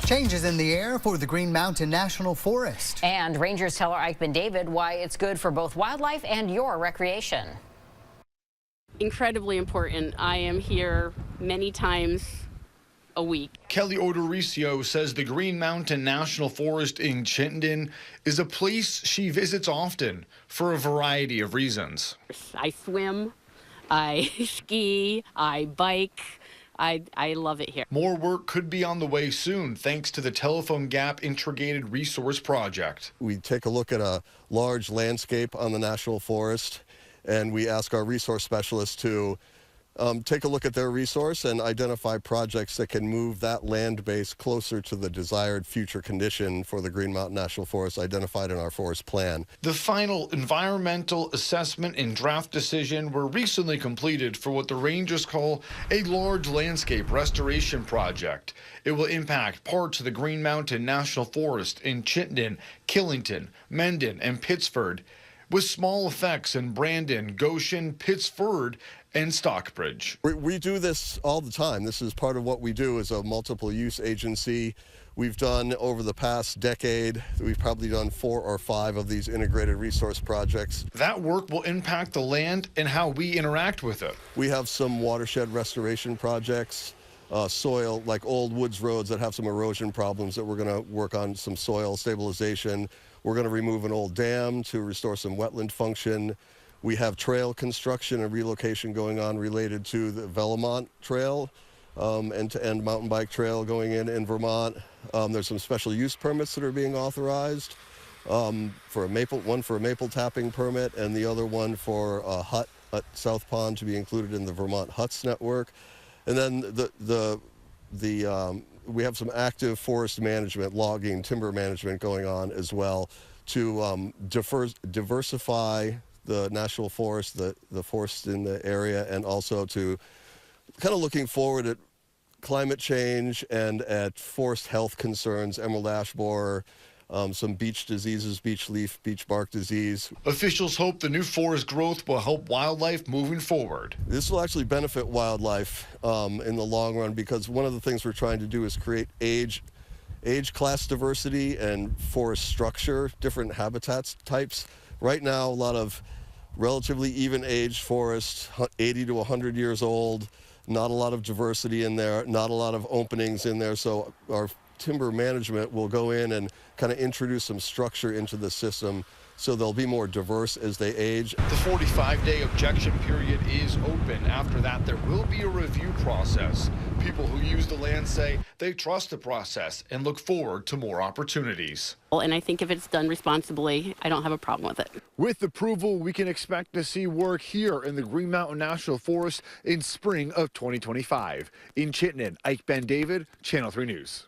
Changes in the air for the Green Mountain National Forest. And rangers tell our Ike Ben-David why it's good for both wildlife and your recreation. Incredibly important. I am here many times a week. Kelly Odoricio says the Green Mountain National Forest in Chittenden is a place she visits often for a variety of reasons. I swim, I ski, I bike. I love it here. More work could be on the way soon thanks to the Telephone Gap Integrated Resource Project. We take a look at a large landscape on the National Forest, and we ask our resource specialists to take a look at their resource and identify projects that can move that land base closer to the desired future condition for the Green Mountain National Forest identified in our forest plan. The final environmental assessment and draft decision were recently completed for what the rangers call a large landscape restoration project. It will impact parts of the Green Mountain National Forest in Chittenden, Killington, Mendon, and Pittsford, with small effects in Brandon, Goshen, Pittsford, and Stockbridge. We do this all the time. This is part of what we do as a multiple use agency. We've done over the past decade, we've probably done 4 or 5 of these integrated resource projects. That work will impact the land and how we interact with it. We have some watershed restoration projects, soil, like old woods roads that have some erosion problems that we're going to work on some soil stabilization. We're going to remove an old dam to restore some wetland function. We have trail construction and relocation going on related to the Velomont Trail, end-to-end mountain bike trail going in Vermont. There's some special use permits that are being authorized, one for a maple tapping permit, and the other one for a hut at South Pond to be included in the Vermont Huts network. And then we have some active forest management, logging, timber management going on as well to diversify the national forest, the forests in the area, and also to kind of looking forward at climate change and at forest health concerns, emerald ash borer, some beech diseases, beech leaf, beech bark disease. Officials hope the new forest growth will help wildlife moving forward. This will actually benefit wildlife in the long run, because one of the things we're trying to do is create age class diversity and forest structure, different habitats types. Right now, a lot of relatively even-aged forests, 80 to 100 years old, not a lot of diversity in there, not a lot of openings in there, so our timber management will go in and kind of introduce some structure into the system so they'll be more diverse as they age. The 45-day objection period is open. After that, there will be a review process. People who use the land say they trust the process and look forward to more opportunities. And I think if it's done responsibly, I don't have a problem with it. With approval, we can expect to see work here in the Green Mountain National Forest in spring of 2025. In Chittenden, Ike Ben-David, Channel 3 News.